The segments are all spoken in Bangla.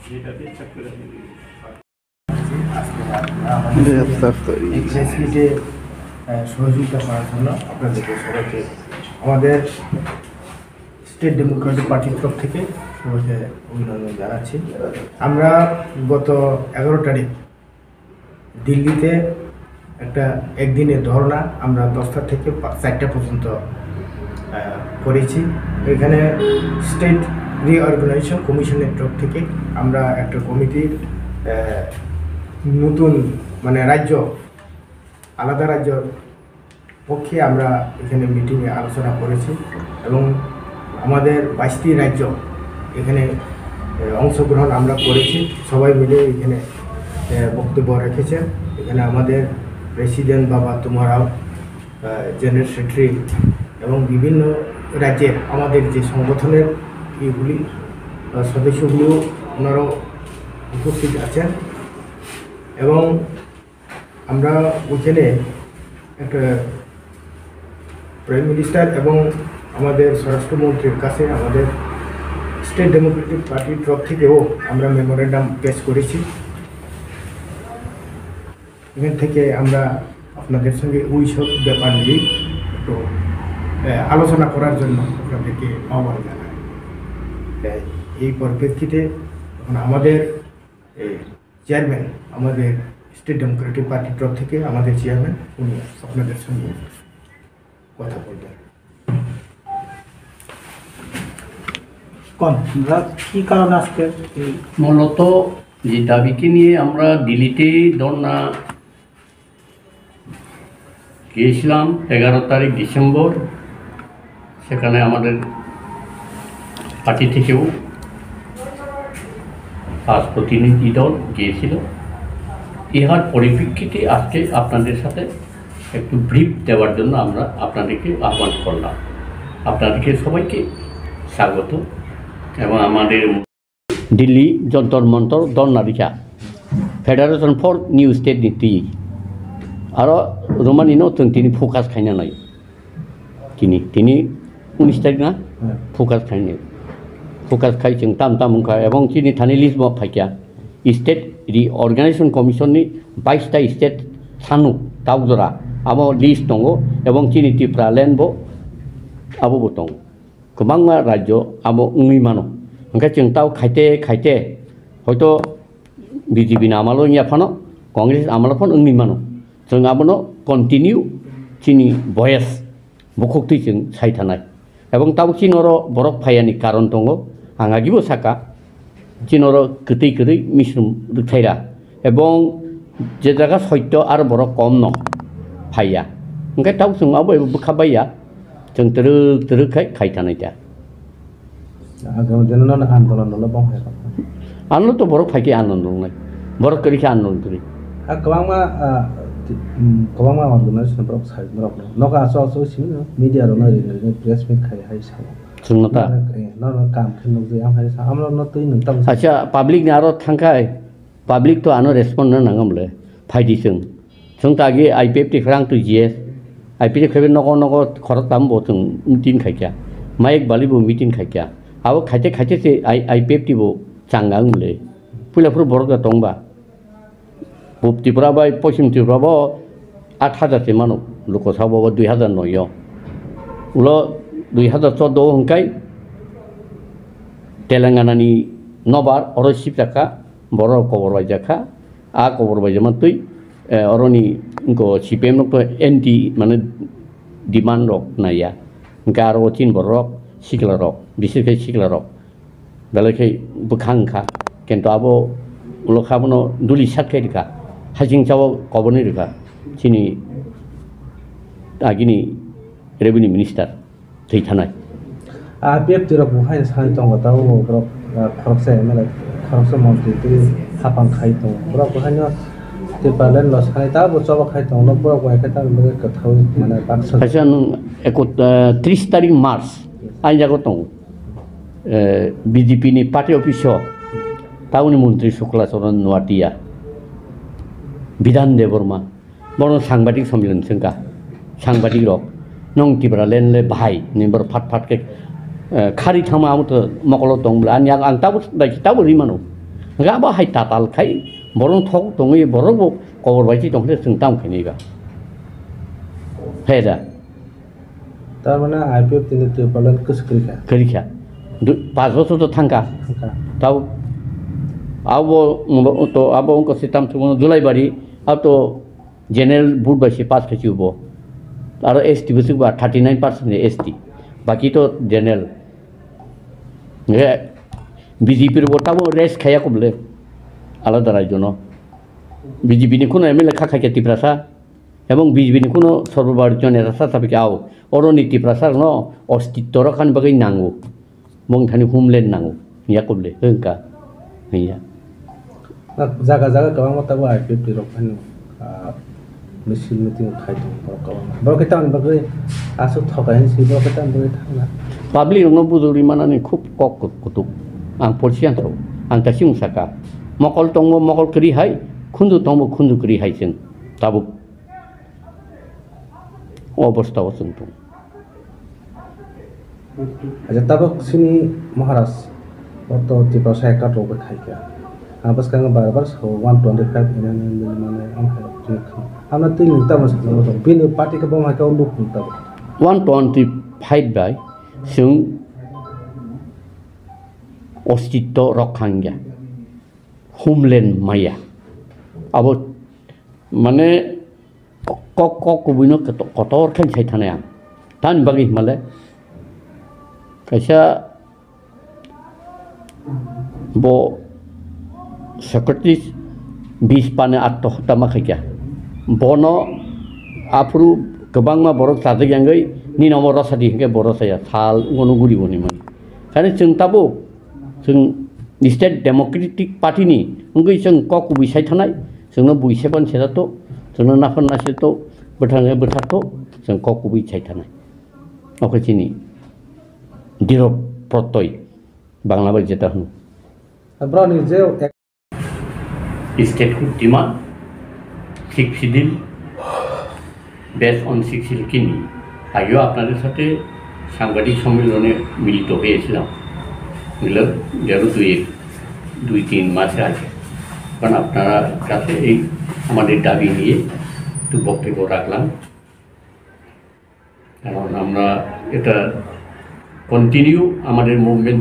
সহযোগিতা করার জন্য আপনাদেরকে সবাইকে আমাদের স্টেট ডেমোক্রেটিক পার্টির তরফ থেকে সবাইকে অভিনন্দন জানাচ্ছি। আমরা গত 11 তারিখ দিল্লিতে একটা একদিনের ধর্না আমরা 10টা থেকে 4টা পর্যন্ত করেছি। এখানে স্টেট রিঅর্গানাইজেশন কমিশনের তরফ থেকে আমরা একটা কমিটির নতুন রাজ্য আলাদা রাজ্য পক্ষে আমরা এখানে মিটিংয়ে আলোচনা করেছি এবং আমাদের 22টি রাজ্য এখানে অংশগ্রহণ আমরা করেছি। সবাই মিলে এখানে বক্তব্য রেখেছেন। এখানে আমাদের প্রেসিডেন্ট বাবা তুমারাও, জেনারেল সেক্রেটারি এবং বিভিন্ন রাজ্যের আমাদের যে সংগঠনের এইগুলি সদস্যগুলো ওনারাও উপস্থিত আছেন এবং আমরা ওইখানে একটা প্রাইম মিনিস্টার এবং আমাদের স্বরাষ্ট্রমন্ত্রীর কাছে আমাদের স্টেট ডেমোক্রেটিক পার্টির তরফ থেকেও আমরা মেমোরেন্ডাম পেশ করেছি। এখান থেকে আমরা আপনাদের সঙ্গে ওই সব ব্যাপার নিয়েই একটু আলোচনা করার জন্য আপনাদেরকে আহ্বান জানাই। এই পরিপ্রেক্ষিতে আমাদের চেয়ারম্যান, আমাদের স্টেট ডেমোক্রেটিক পার্টির তরফ থেকে আমাদের চেয়ারম্যান, উনি আপনাদের সঙ্গে কথা বলবেন। কি কারণ আজকে মূলত যে দাবিকে নিয়ে আমরা দিল্লিতে ধর্না গিয়েছিলাম 11 তারিখ ডিসেম্বর। সেখানে আমাদের পার্টি থেকেও 5 প্রতিনিধি দল গিয়েছিল। ইহার পরিপ্রেক্ষিতে আজকে আপনাদের সাথে একটু ব্রিফ দেওয়ার জন্য আমরা আপনাদেরকে আহ্বান করলাম। আপনাদেরকে সবাইকে স্বাগত। এবং আমাদের Delhi Jantar Mantar ধর্নারিকা federation for new state নীতি আরও রোমানি নতুন তিনি ফোকাস খাইনা নাই তিনি 19 তারিখ না ফোকাস খাইনি ফোকাস খাই जों ताम ताम এবং তিনি थानी लिस्ट फाइकिया स्टेट रिअर्गानाइजेशन कमिशननि 22टा स्टेट सानु दाउजरा आबो लिस्ट दङ এবং তিনি त्रिपुरा लेन्डबो आबो दं गोबां राज्य आबो उंनि मानो ओंखाय जों ताव खायते हयथ' बिजेपि आमाल' याफानो कांग्रेस आमाल' फन उंनि मानो जों आबोनो कन्टिनिउ चिनि भयस बखक्ति जों सायथानाय এবং ताव चिनर बरक फायानि कारण दङ आंगागिबो साका चिनर गोदै मिश्रुम रुथायरा এবং जे जायगा सत्य आरो बरक कम न फाया ओंखाय ताव जों आबो बुखाबाया जों दोरोखाय खायथानाय दा आगामी दिनों आंदोलन आंदोलन तो बरक फाइके आंदोलन बरक करी आंदोलन करी गोबां अर्गानाइजेशन बरक साइड बरक नका आसो सिम मीडिया रो नरि प्रेस मीट खाय हाय सा जोंनता न काम खिन जे आम हाय सा हमरो न तै नों तम अच्छा पब्लिक ने आरो थांखाय पब्लिक तो आनो रेस्पॉन्ड न नांगमले फाइदि जों तागे आईपीएफ ति खरां तो जीएस आईपीएफ खेबे नगो खरक ताम बोथों मीटिंग खायख्या माइक बालिबो मीटिंग खायख्या आबो खायते से आईपीएफ टिबो चांगांगले पुलाफोर बरक दंबा पूब त्रिपुरा बा पश्चिम त्रिपुरा बा 8,000 से मानो लोकसभा 2009 उलो 2014 हंकाय तेलंगाना नि नबार और सिपजाखा बर कबर बायजाखा आ कबर बायजामा तुई अरनि इनको सीपीएम नको एंटी माने डिमांड रक नाया गारो चिन बरक सिकला रक बिसोरखै सिकला रक बेलेखै बुखांखा किन्तु आबो उलखाबनो दुलि साखैरिखा हाजिं चाव कबरनि रिखा चिनि आगिनि रेवेन्यू मिनिस्टार थैथानाय आईपीएफ तिरा बुहाय सान दङ ताव बरक खरकसे माने खरकसे मन्त्रि ति हापां खाइ दङ बरक बुहायनो तेपालेन लस खाइ ता बचब खाइ दङ न बरक बुहाय खाइ ता लगे कथाव माने बाक्सा अच्छा नों 30 तारिख मार्च आइ जागो दङ बीजेपी नि पार्टी अफिसआव टाउन मन्त्रि शुक्ला चरण नुवाटिया विधान देवर्मा बरं सांबादिक सम्मेलन जोंका सांबादिक रक नों त्रिपुरा लेनले भाई निबर फाट के खारि थामा आमत मकल दंब्ला आं Tabo रिमानो Gaba hai tatal khai borong thok tongi borong bo kobor bai chi tongse sung tam khini ga. Heda তার মানে আইপিএফ তিনি ত্রিপালের কুস্করিকা kerikha. 5 বছর তো থাঙ্কা তাও abo to abo ko sitam tu Julai bari auto general board baisi 5 khachi ubo aro ST bisi ba 39% ST baki to general nge BJP র বটাবো রেস খাইয়া কবলে আলাদা রাজ্য ন বিজেপি নি কোনো এমএলএ খাখাইকে টিপ্রাসা এবং বিজেপি নি কোনো সর্বভারতীয় নেতা সাথে আও অরনীতি প্রসার ন অস্তিত্ব রখান বাকি নাঙ্গো মংথানি হুমলেন নাঙ্গো ইয়া কবলে হংকা হইয়া জায়গা জায়গা গোबां মতাবো আইপিএফ টি রখানো মিছিল মিটিং খাইতো গোबां বরকেতান বাকি আসু থকাইন সি বরকেতান বই থানা পাবলিক ন বুজুরি মানানি খুব কক কুতুক আং পরসিয়ান তো আং তাসিং সাকা মকল টংবো মকল করি হাই খুন্দু টংবো খুন্দু করি হাইছেন তাবুক অবস্থা অসন্ত আচ্ছা তাবক সিনি মহারাজ অত ত্রিপুরা সাই কাটো বে খাইকা আবাস কাং বারবার 125 মানে আমরা তিন তাম সাথে বিন পার্টি কে বমা কে লুক তাব 125 বাই সিং অস্তিত্ব রক্ষাঙ্গা হোমল্যান্ড মাইয়া আবো মানে কক কক কবিনো কত অর্থান চাই থানে আম তান বাকি হিমালে কাইসা ব সেক্রেটারি 20 পানে আত্মহত্যা মাখাইকা বন আফরু गोबां मा बरक साजे यांगै नि नम्बर रसादि हंगे बर साया साल गनुगुरि बनि मान खाने जों ताबो जों स्टेट डेमोक्रेटिक पार्टी नि हंगै जों कक बिसाय थानाय जोंनो बुइसेबान सेरातो जोंनो नाफन नासेतो बोथाङे बोथातो जों कक बिसाय थानाय अखैसिनि दिरब प्रत्यय बांला बाय जेता हन ব্রাউনি যে state could demand 6 schedule base on 6 শিডিউলকে নিয়ে আগেও আপনাদের সাথে সাংবাদিক সম্মেলনে মিলিত হয়েছিলাম মিলে গেল 2-3 মাসে আগে কারণ আপনারা কাছে এই আমাদের দাবি নিয়ে একটু বক্তব্য রাখলাম কারণ আমরা এটা কন্টিনিউ আমাদের মুভমেন্ট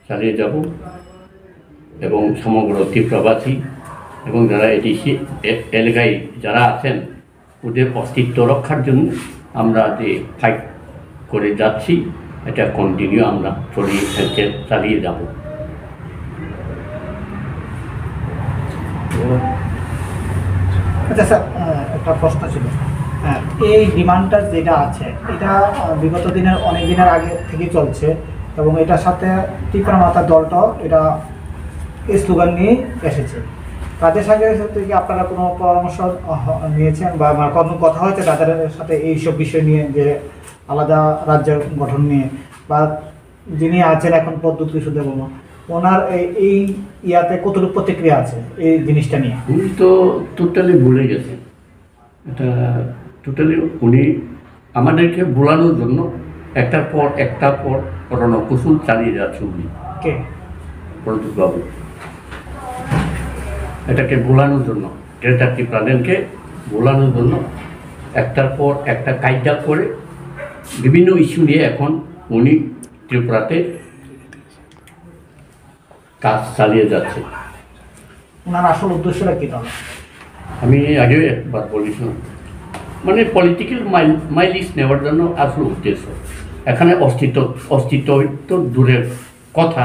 চালিয়ে যাব এবং সমগ্র ত্রিপুরাবাসী এবং যারা এডিসি এলাকায় যারা আছেন ওদের অস্তিত্ব রক্ষার জন্য আমরা যে ফাইট করে যাচ্ছি এটা কন্টিনিউ আমরা চালিয়ে যাব আচ্ছা স্যার একটা প্রশ্ন ছিল এই ডিমান্ডটা যেটা আছে এটা বিগত দিনের অনেক দিনের আগে থেকে চলছে এবং এটার সাথে ত্রিপুরা মাতা দলটাও এটা এই স্লোগান নিয়ে এসেছে তাদের সঙ্গে কি আপনারা কোনো পরামর্শ নিয়েছেন বা কোনো কথা হয়েছে তাদের সাথে এইসব বিষয় নিয়ে যে আলাদা রাজ্য গঠন নিয়ে বা যিনি আছেন এখন পদ্ধতি শুধু বলবো ওনার এই ইয়াতে কতটুকু প্রতিক্রিয়া আছে এই জিনিসটা নিয়ে উনি তো টোটালি ভুলে গেছেন এটা টোটালি উনি আমাদেরকে ভোলানোর জন্য একটার পর রণকৌশল চালিয়ে যাচ্ছে উনি কে প্রদীপবাবু এটাকে ভোলানোর জন্য ডেল্টা ত্রিপুরাদেরকে ভোলানোর জন্য একটার পর একটা কায়দা করে বিভিন্ন ইস্যু নিয়ে এখন উনি ত্রিপুরাতে কাজ চালিয়ে যাচ্ছে ওনার আসল উদ্দেশ্যটা কী তাহলে আমি আগেও একবার বলেছিলাম মানে পলিটিক্যাল মাইলিস নেওয়ার জন্য আসল উদ্দেশ্য এখানে অস্তিত্ব তো দূরের কথা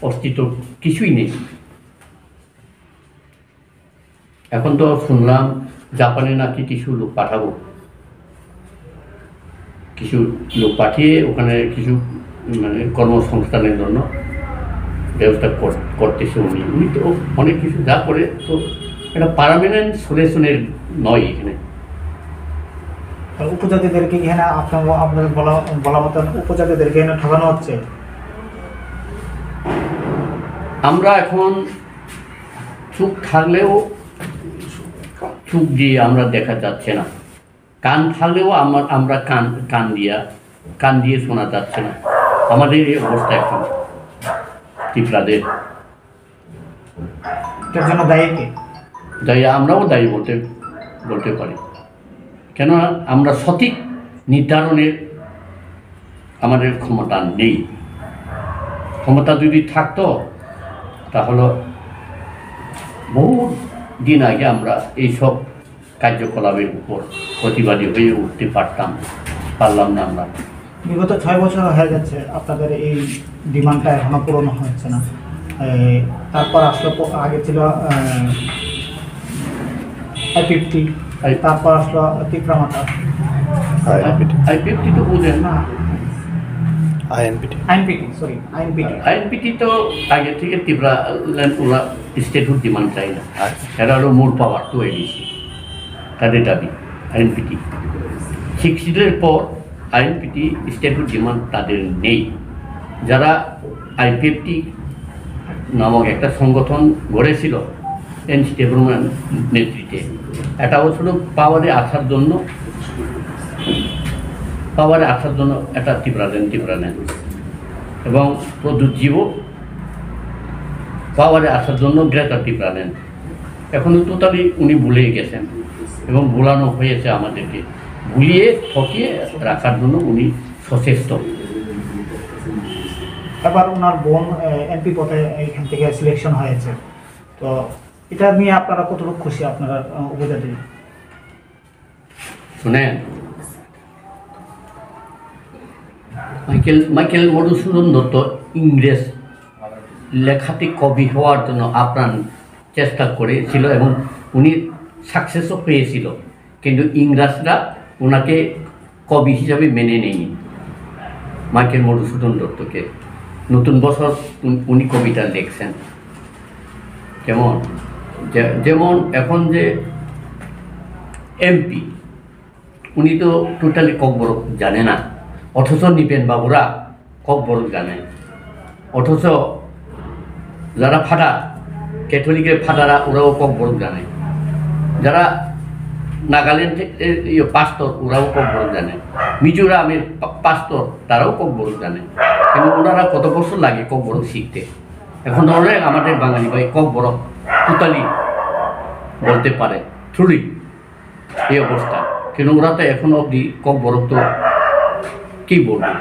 অস্তিত্ব কিছুই নেই এখন তো শুনলাম জাপানে নাকি কিছু লোক পাঠাবো কিছু লোক পাঠিয়ে ওখানে কিছু মানে কর্মসংস্থানের জন্য ব্যবস্থা করতেছে উনি তো অনেক কিছু যা করে তো এটা পার্মানেন্ট সলিউশনের নয় এখানে উপজাতিদেরকে এখানে আপনাদের বলা মতো উপজাতিদেরকে এখানে ঠকানো হচ্ছে আমরা এখন চুপ থাকলেও চুপ দিয়ে আমরা দেখা যাচ্ছে না কান থাকলেও আমরা কান দিয়ে শোনা যাচ্ছে না আমাদের এই অবস্থা এখন ত্রিপুরাদের এটার জন্য দায়ী কে? দায়ী আমরাও দায়ী বলতে পারি, কেন আমরা সঠিক নির্ধারণের আমাদের ক্ষমতা নেই। ক্ষমতা যদি থাকতো তাহলে বহু দিন আগে আমরা এইসব কার্যকলাপের উপর প্রতিবাদী হয়ে উঠতে পারলাম না আমরা। বিগত 6 বছর হয়ে যাচ্ছে আপনাদের এই ডিমান্ডটা এখনো পূরণ হচ্ছে না। তারপর আসলো আগে ছিল I-50, তারপর আসলো তিপ্রামাতা, I-50 তো বুঝেন না INPT আইএনপিটি তো আগে থেকে ত্রিপুরা ওরা স্টেটহুড ডিমান্ড চাই না, এরা হলো মূল পাওয়ার তো এডিসি তাদের দাবি। আইএনপিটি 60 পর আইএনপিটি স্টেটহুড ডিমান্ড তাদের নেই। যারা I-50 নামক একটা সংগঠন গড়েছিল এনসি ডেভেলপমেন্ট নেতৃত্বে, এটা হচ্ছিল পাওয়ারে আসার জন্য একটা ত্রিপুরা নেন এবং প্রদ্যুৎজীবও পাওয়ারে আসার জন্য গ্রেটার ত্রিপুরা নেন। এখনও টোটালি উনি ভুলে গেছেন এবং ভুলানো হয়েছে আমাদেরকে, ভুলিয়ে ঠকিয়ে রাখার জন্য উনি সচেষ্ট। এবার ওনার বোন এমপি পদে এখান থেকে সিলেকশন হয়েছে, তো এটা নিয়ে আপনারা কতটুকু খুশি আপনারা উপজাতি? শুনেন, মাইকেল মধুসূদন দত্ত ইংরেজ লেখাতে কবি হওয়ার জন্য আপ্রাণ চেষ্টা করেছিল এবং উনি সাকসেসও পেয়েছিল, কিন্তু ইংরেজরা ওনাকে কবি হিসাবে মেনে নেয়নি। মাইকেল মধুসূদন দত্তকে নতুন বছর উনি কবিতা লিখছেন, যেমন এখন যে এমপি উনি তো টোটালি ককবরক জানে না, অথচ নিপেন বাবুরা ককবরক জানে। অথচ যারা ফাদার ক্যাথলিকের ফাদারা ওরাও ককবরক জানে, যারা নাগাল্যান্ডের পাস্তর ওরাও ককবরক জানে, মিজোরামের পাস্তর তারাও ককবরক জানে। কিন্তু ওনারা কত বছর লাগে ককবরক শিখতে। এখন ধরলে আমাদের বাঙালি ভাই ককবরক টোটালি বলতে পারে ট্রুলি এই অবস্থা, কিন্তু ওরা তো এখনো অবধি ককবরক তো কী বলবো